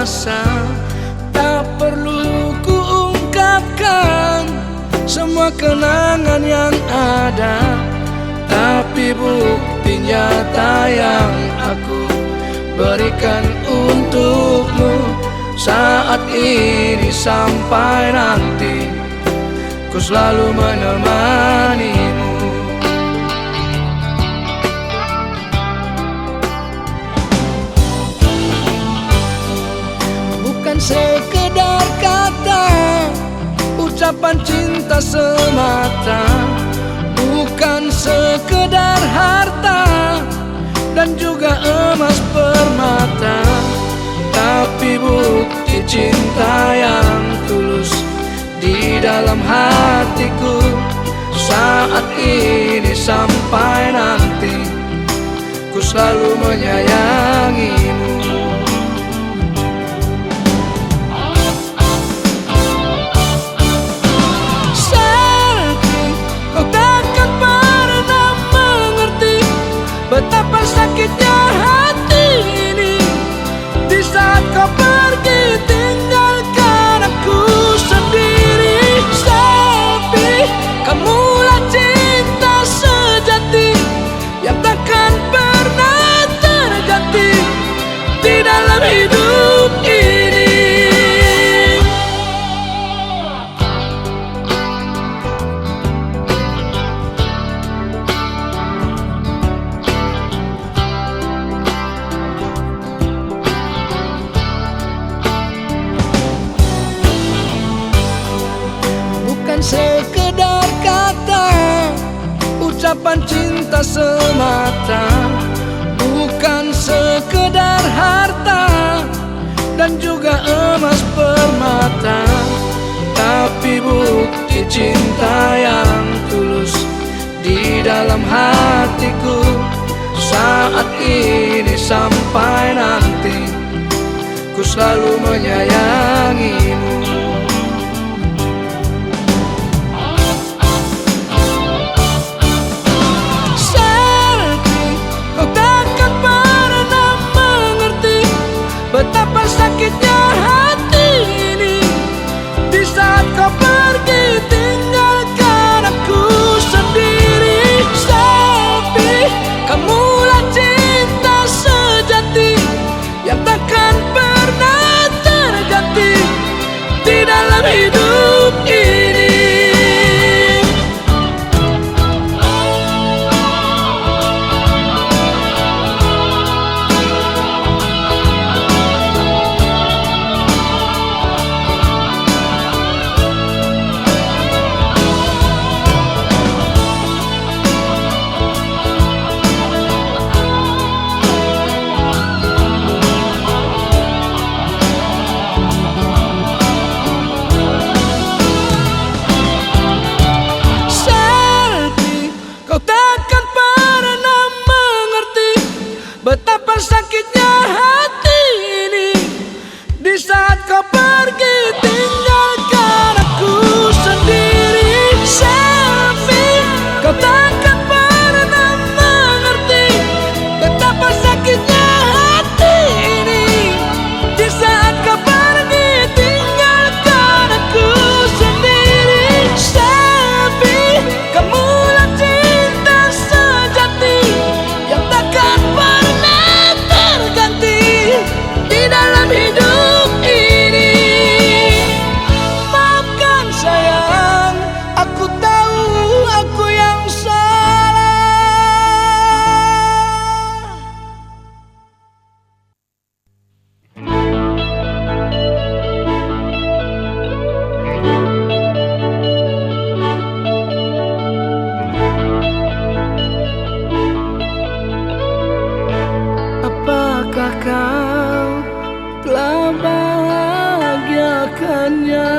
rasa. Tak perlu ku ungkapkan semua kenangan yang ada, tapi bukti nyata yang aku berikan untukmu saat ini sampai nanti, ku selalu menemanimu. Bukan sekedar kata, ucapan cinta semata, bukan sekedar harta dan juga emas permata, tapi bukti cinta yang tulus di dalam hatiku saat ini sampai nanti, ku selalu menyayangimu. Betapa sakitnya hati ini di saat kau pergi tinggalkan aku sendiri. Tapi kamulah cinta sejati yang takkan pernah terganti di dalam hidup ini. Sekedar kata, ucapan cinta semata, bukan sekedar harta dan juga emas permata, tapi bukti cinta yang tulus di dalam hatiku saat ini sampai nanti, ku selalu menyayangimu. Betapa sakitnya hati ini di saat kau pergi tinggalkan aku sendiri. Tapi kamulah cinta sejati yang takkan pernah terganti di dalam hidup ini. Betapa sakitnya hati ini di saat kau pergi tinggalkan aku sendiri. Selfie, kau takkan pernah mengerti betapa sakitnya hati ini di saat kau pergi tinggalkan aku sendiri. Selfie, kamulah cinta sejati yang takkan pernah terganti di dalam hidup ini. Maafkan sayang, aku tahu aku yang salah. Apakah kau telah bahagiakannya,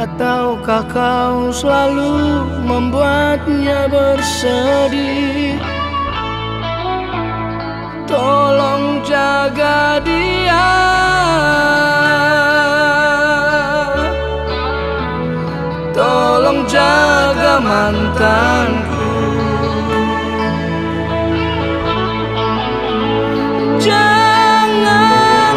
ataukah kau selalu membuatnya bersedih? Tolong jaga dia, tolong jaga mantanku. Jangan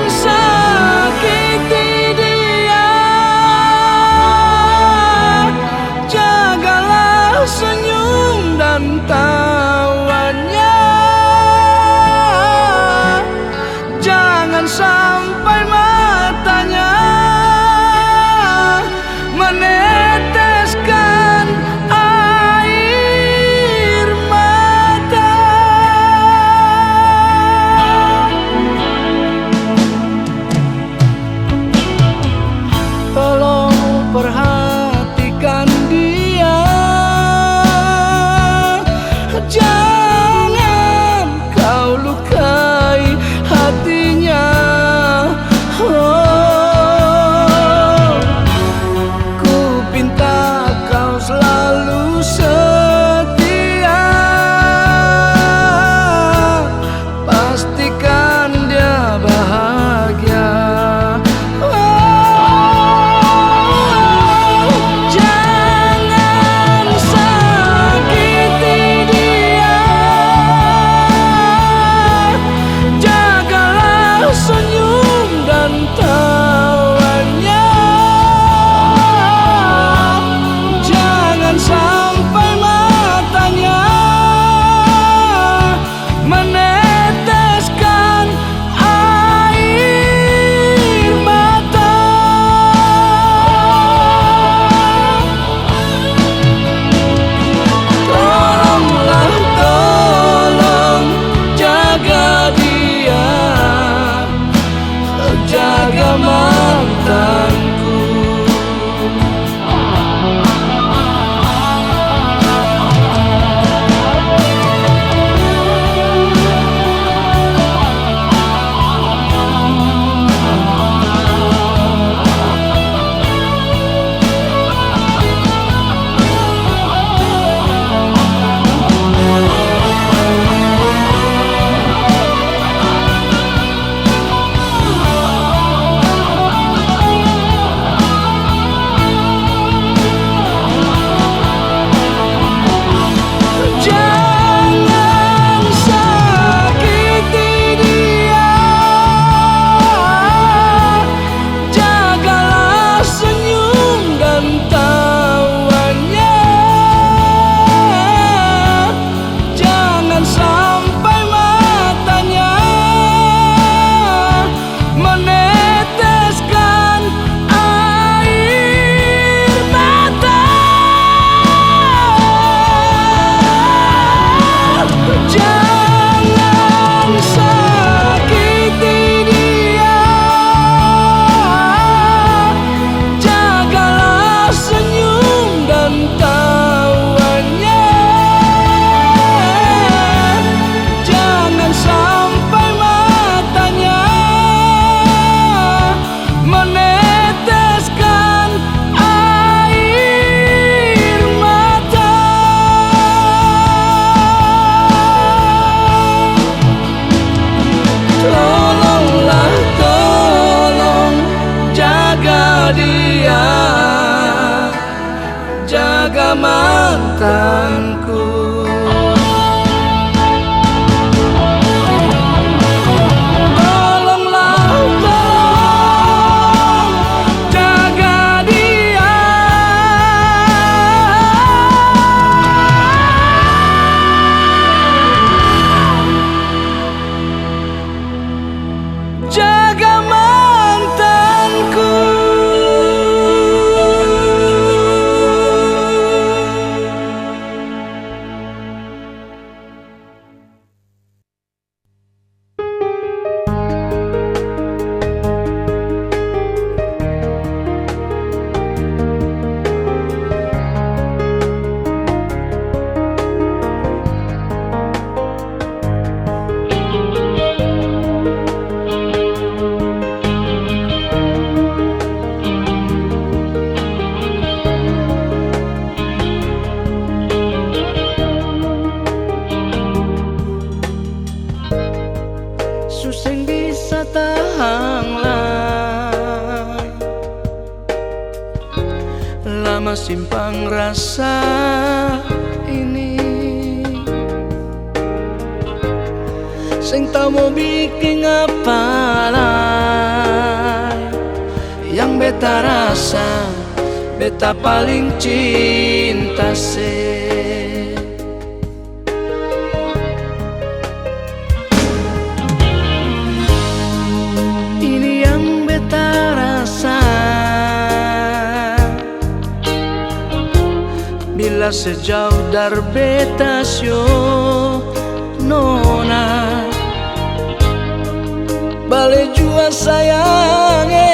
jaga mantanku. Jaga mantanku. Suseng bisa tahanglah, lama simpang rasa ini. Sing tau mau bikin apa lah, yang beta rasa, beta paling cinta sih. Bila sejauh dari beta sio nona, bale jua sayange,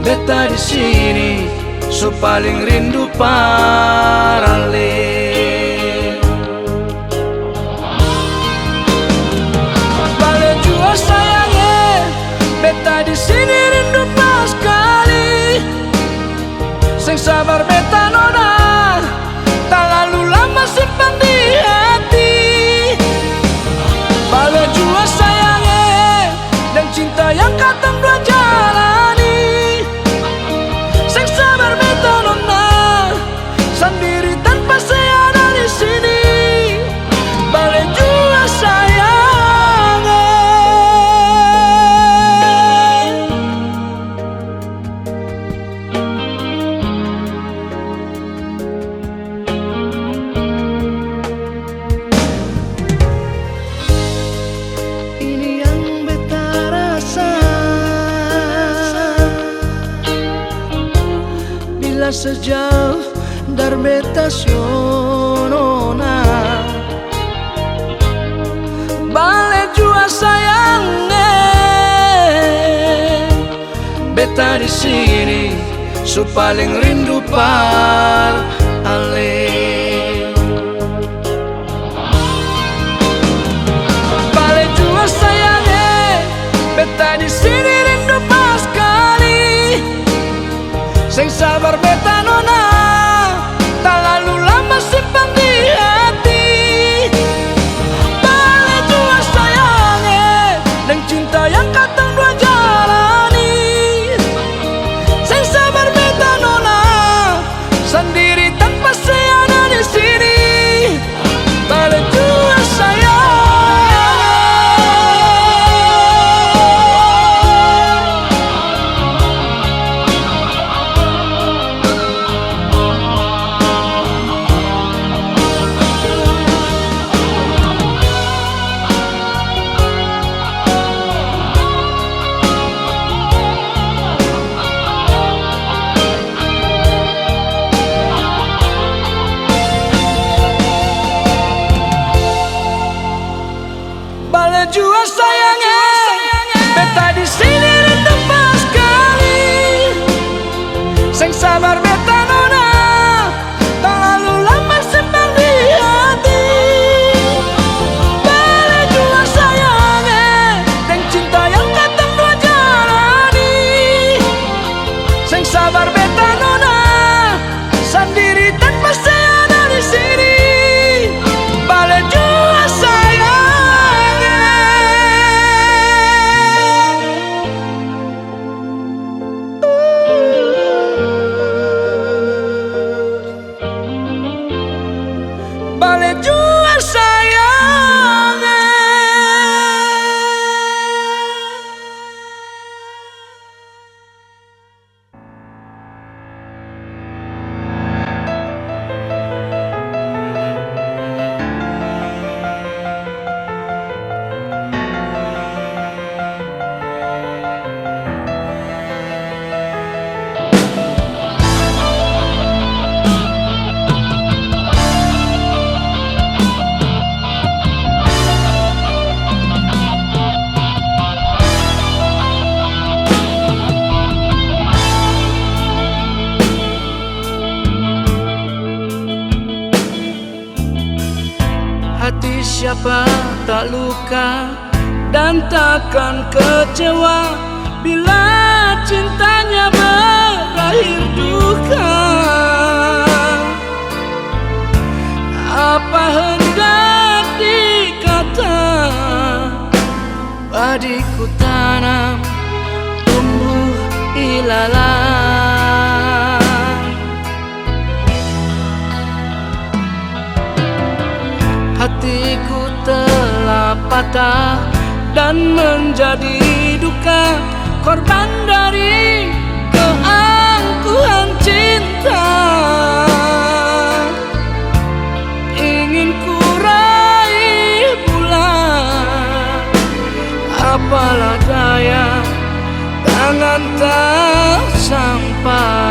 beta di sini so paling rindu parale. Bale jua sayange, beta di sini rindu pas sekali. Sing sabar beta nona, tak lalu lama simpan di hati. Bale jua sayange, dan cinta yang katong dua jalani. Sing sabar beta nona, sendiri tanpa saya ada di sini. Bale jua sayange. Sejauh dari beta nona, bale jua sayange, beta di sini so paling rindu par ale. Bale jua sayange, beta di sini rindu pas sekali. Sing sabar beta nona, tak lalu lama simpan di hati. Bale jua sayange, dan cinta yang katong dua jalani. Sing sabar beta nona, sendiri tanpa saya ada di sini. Bale jua sayange. siapa tak luka dan takkan kecewa bila cintanya berakhir duka. Apa hendak dikata, padiku tanam tumbuh ilalang. Hatiku telah patah dan menjadi duka, korban dari keangkuhan cinta. Ingin ku raih bulan, apalah daya, tangan tak sampai.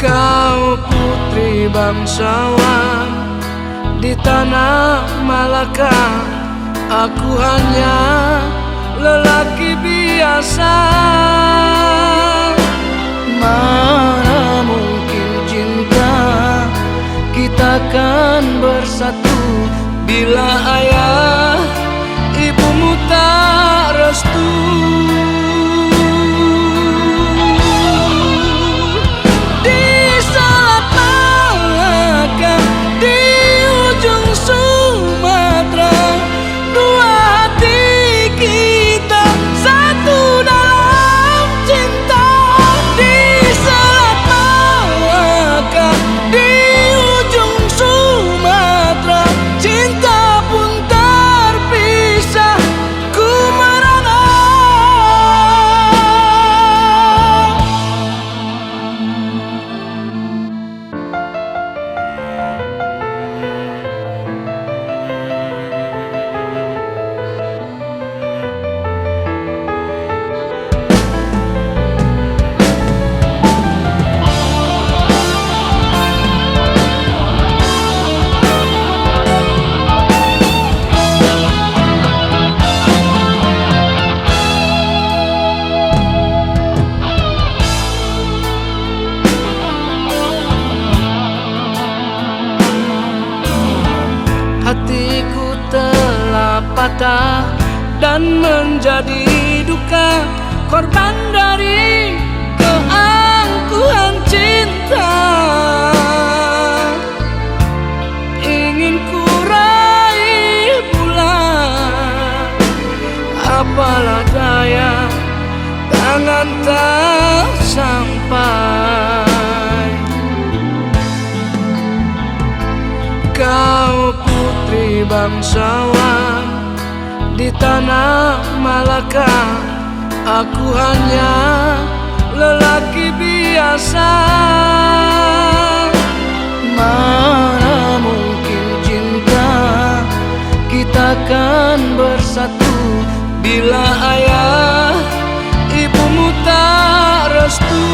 Kau putri bangsawan di tanah Malaka, aku hanya lelaki biasa. Mana mungkin cinta kita kan bersatu bila ayah ibumu tak restu. Hatiku telah patah dan menjadi duka, korban dari keangkuhan cinta. Ingin ku raih bulan, apalah daya, tangan tak sampai. Kau putri bangsawan di tanah Malaka, aku hanya lelaki biasa. Mana mungkin cinta kita kan bersatu bila ayah ibumu tak restu.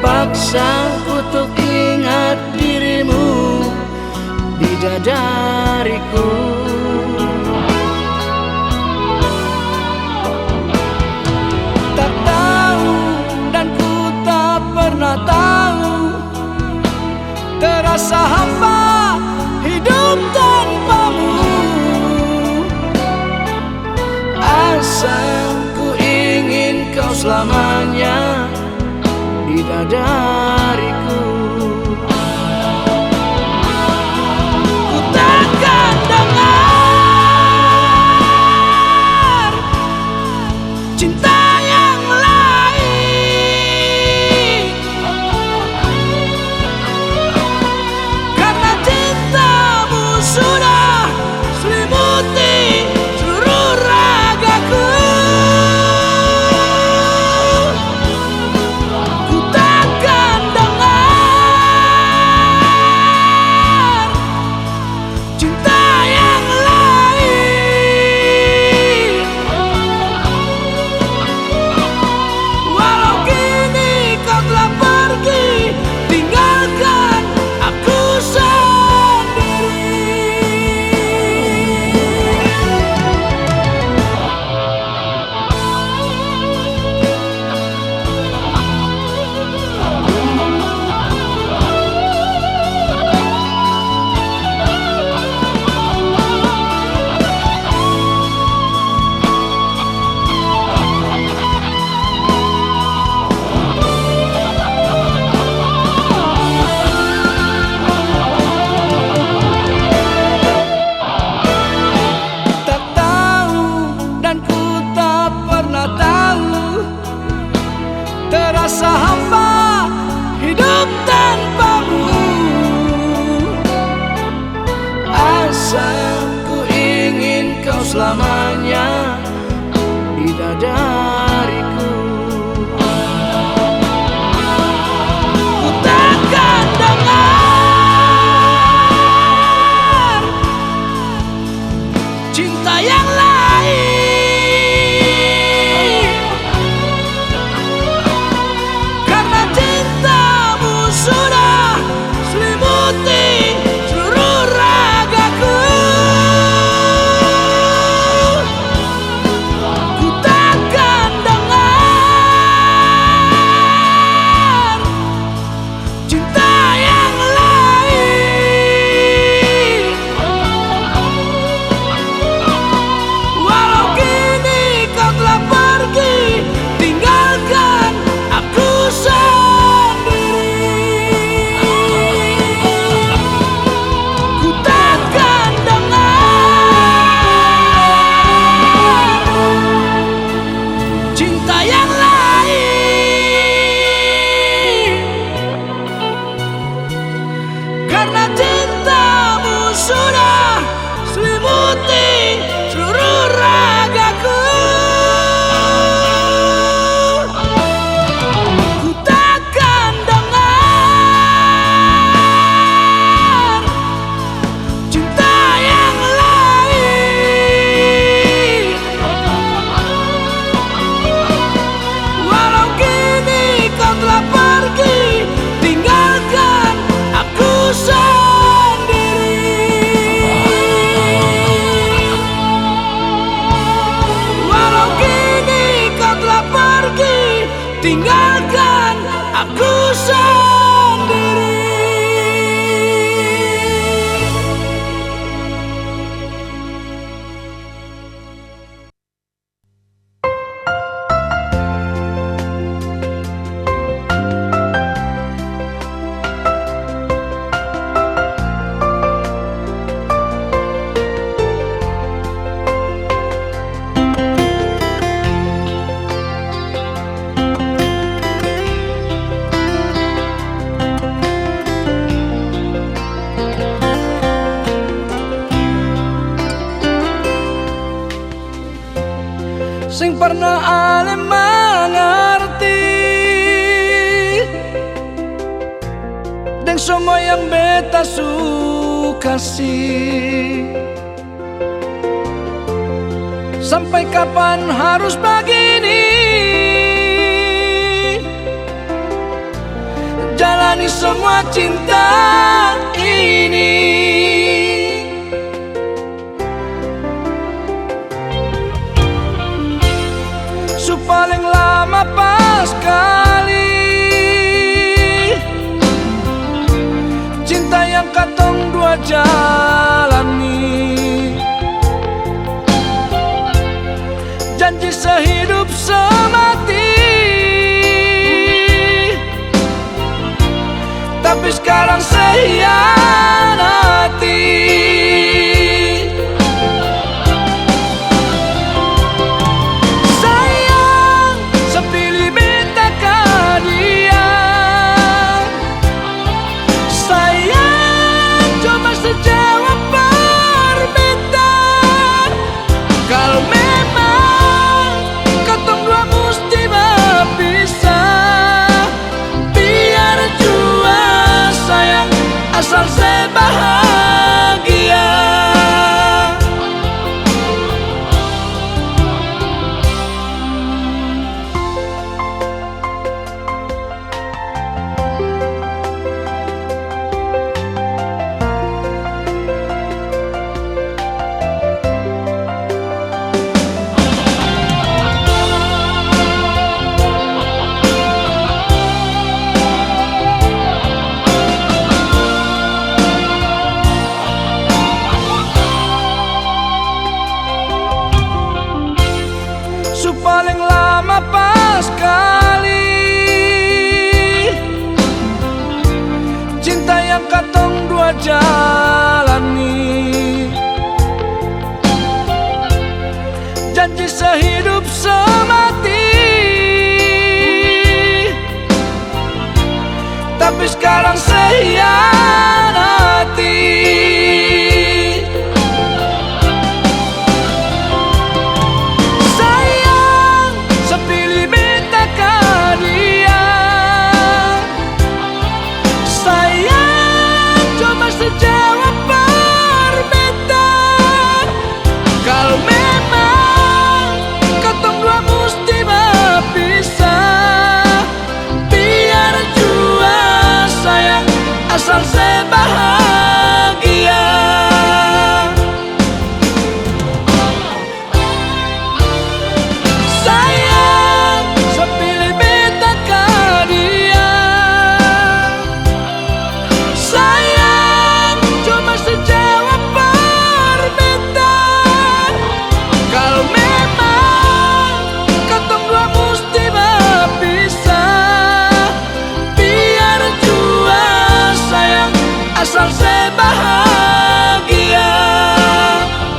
paksa untuk ingat dirimu, bidadariku. Tak tahu dan ku tak pernah tahu, terasa hampa hidup tanpamu. Asal ku ingin kau selamanya, bidadariku. Ku takkan dengar cinta yang lain, karena cintamu sudah selimuti seluruh ragaku. Terasa hampa hidup tanpamu. Asal ku ingin kau selamanya, bidadariku. Ku takkan dengar cinta yang lain, sudah selimuti seluruh ragaku. Ku takkan dengar cinta yang lain, walau kini kau telah pergi tinggalkan aku sudah selimuti seluruh ragaku. Ku takkan dengar cinta yang lain, walau kini kau telah pergi tinggalkan aku tinggalkan aku sendiri. Sing pernah ale mengerti dan semua yang beta suka sih. Sampai kapan harus begini? jalani semua cinta ini. Su paling lama pas kali cinta yang katong dua jalani. Janji sehidup semati, tapi sekarang sehianati. Sayang, sepilih minta ke dia. Sayang, coba sejawab permintaan. Kalau memang katong dua mesti berpisah, biar jua sayang asal saya bahagia. Su paling lama pas kali cinta yang katong dua jalani. Janji sehidup semati, tapi sekarang sehianati. Sejawab permintaan. Kalau memang katong dua mesti berpisah, biar jua sayang asal saya bahagia. Sayang, sepilih minta ke dia. Sayang, sejawab permintaan. Kalau memang katong dua mesti berpisah, biar jua sayang asal saya bahagia.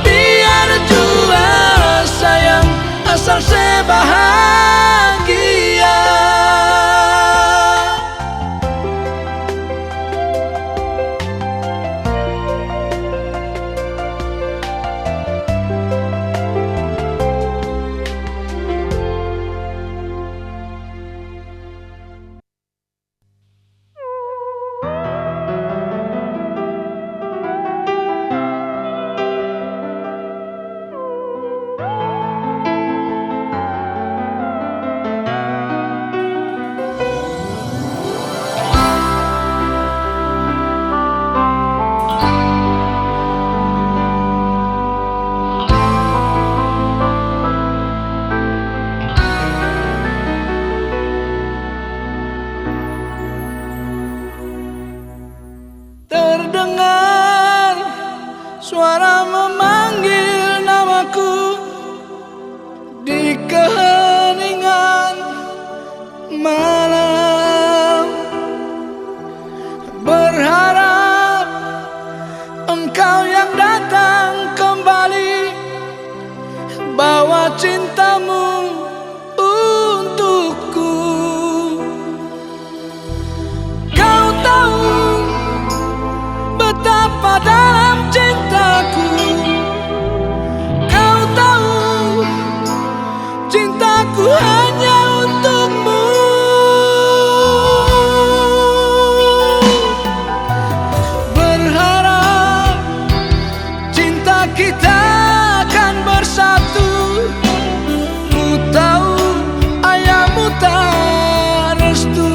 Biar jua sayang asal saya bahagia. Terdengar suara memanggil namaku di keheningan malam. Berharap engkau yang datang kembali, bawa cintamu untukku. Kau tahu betapa dalam cintaku. Kau tahu cintaku hanya untukmu. Berharap cinta kita akan bersatu. Ku tahu ayahmu tak restu.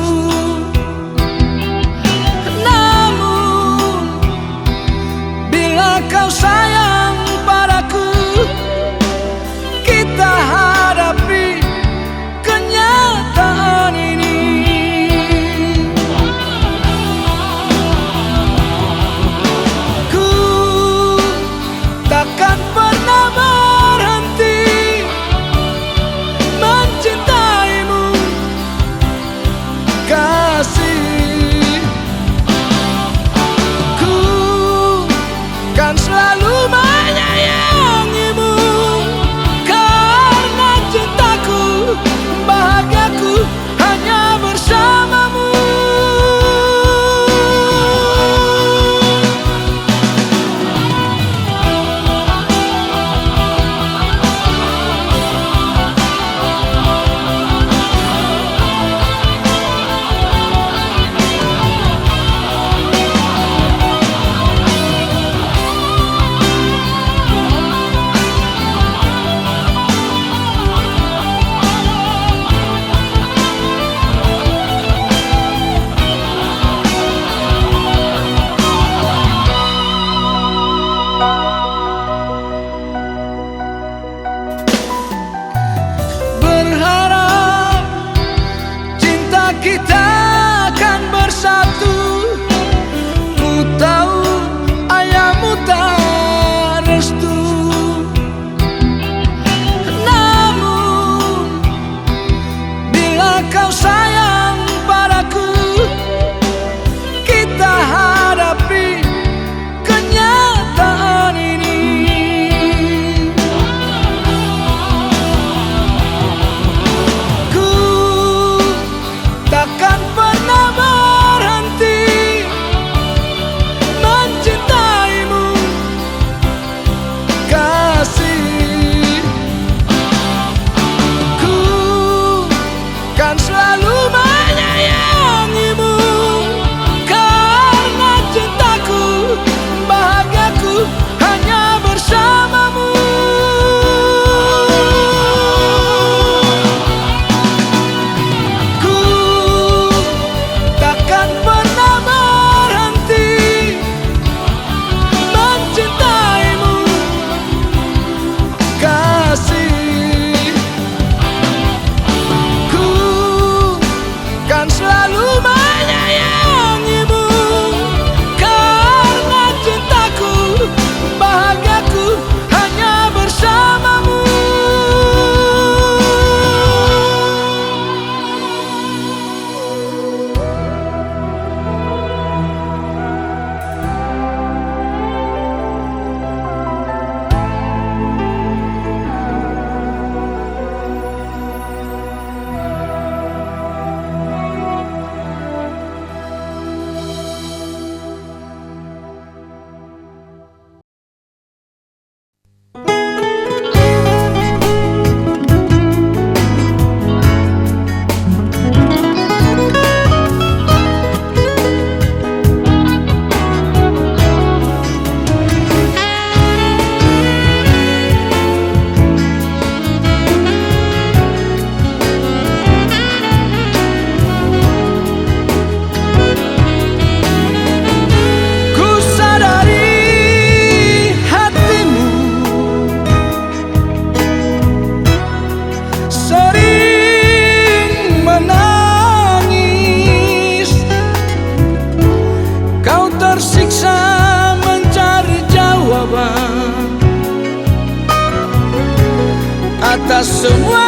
atas semua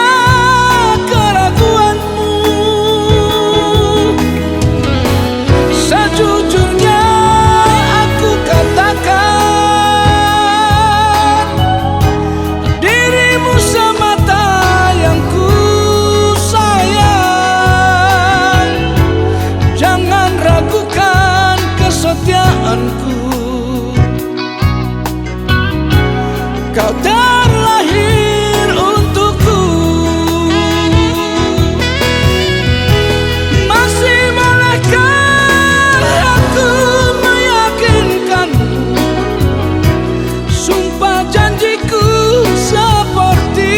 keraguanmu. Sejujurnya aku katakan, dirimu semata yang ku sayang. Jangan ragukan kesetiaanku. Kau terlahir untukku. Masih bolehkah aku meyakinkanmu? Sumpah janjiku seperti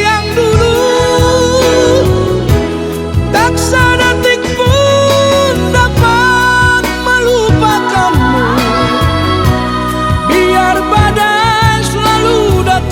yang dulu. Tak sedetik pun dapat melupakanmu. Biar badai selalu datang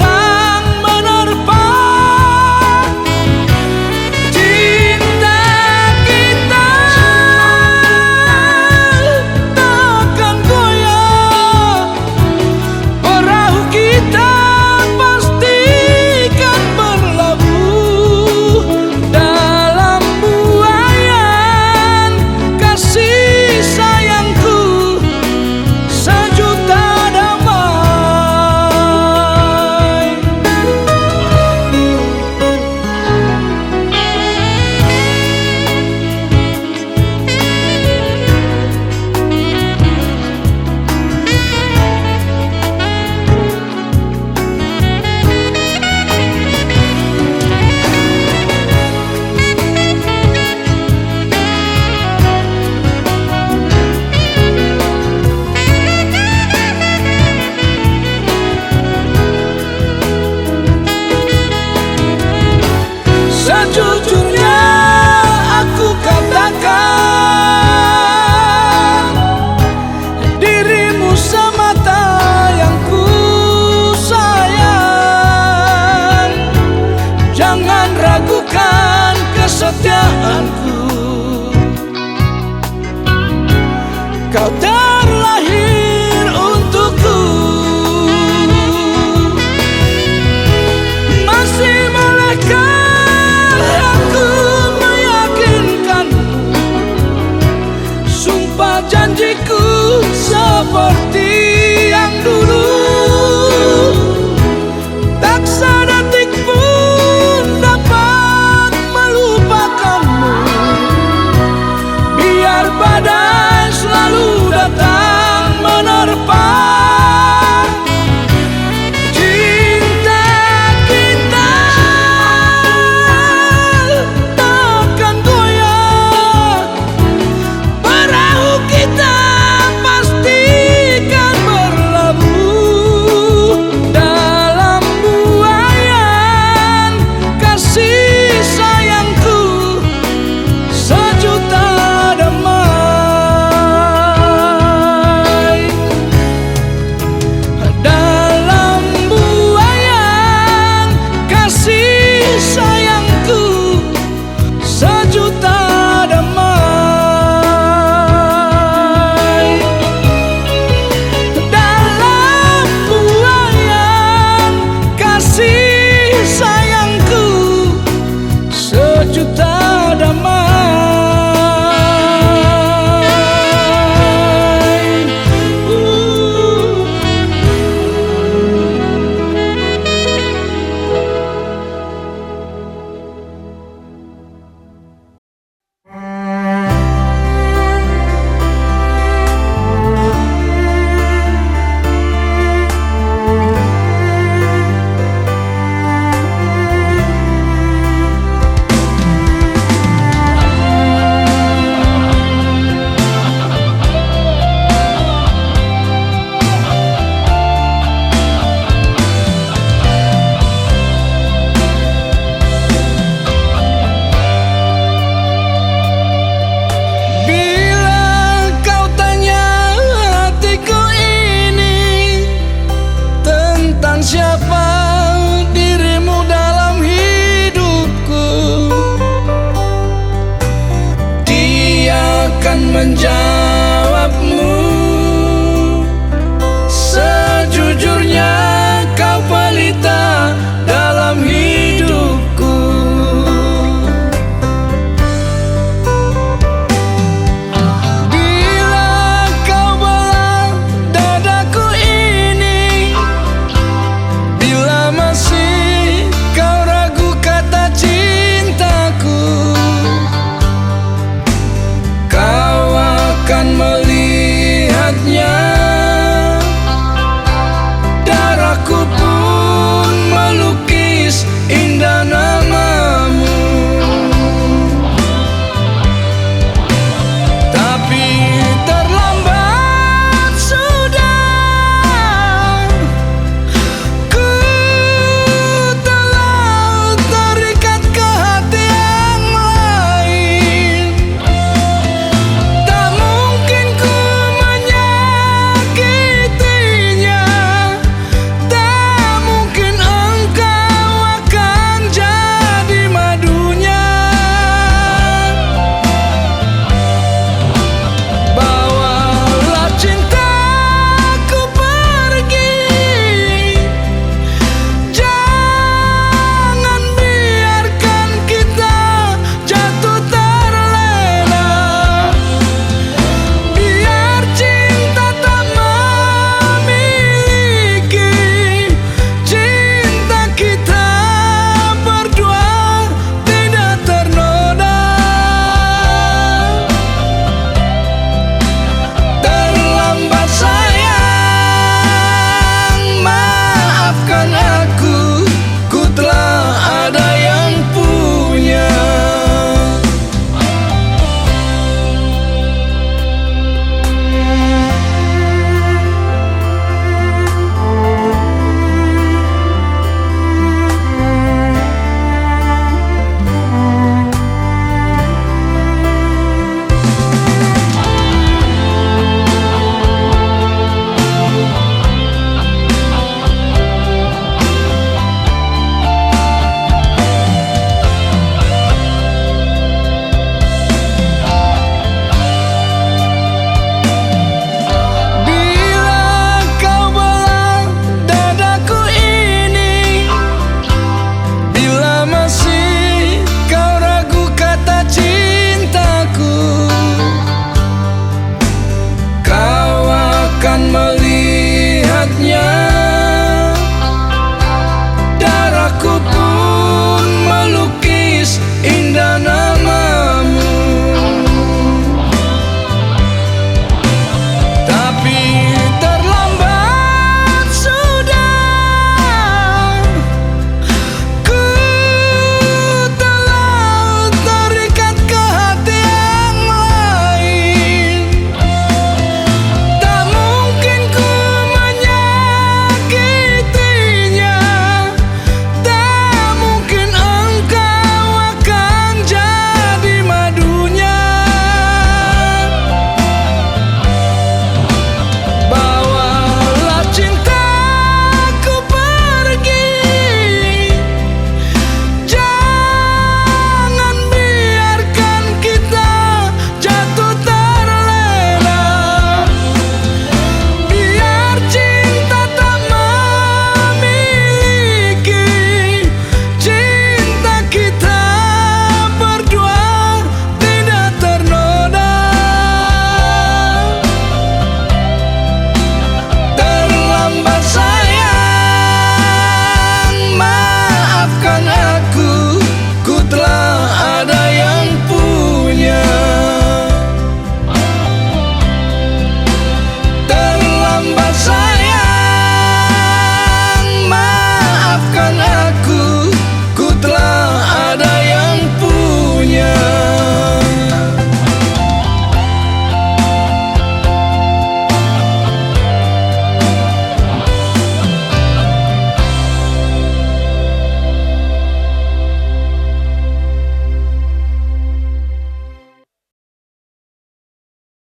saatnya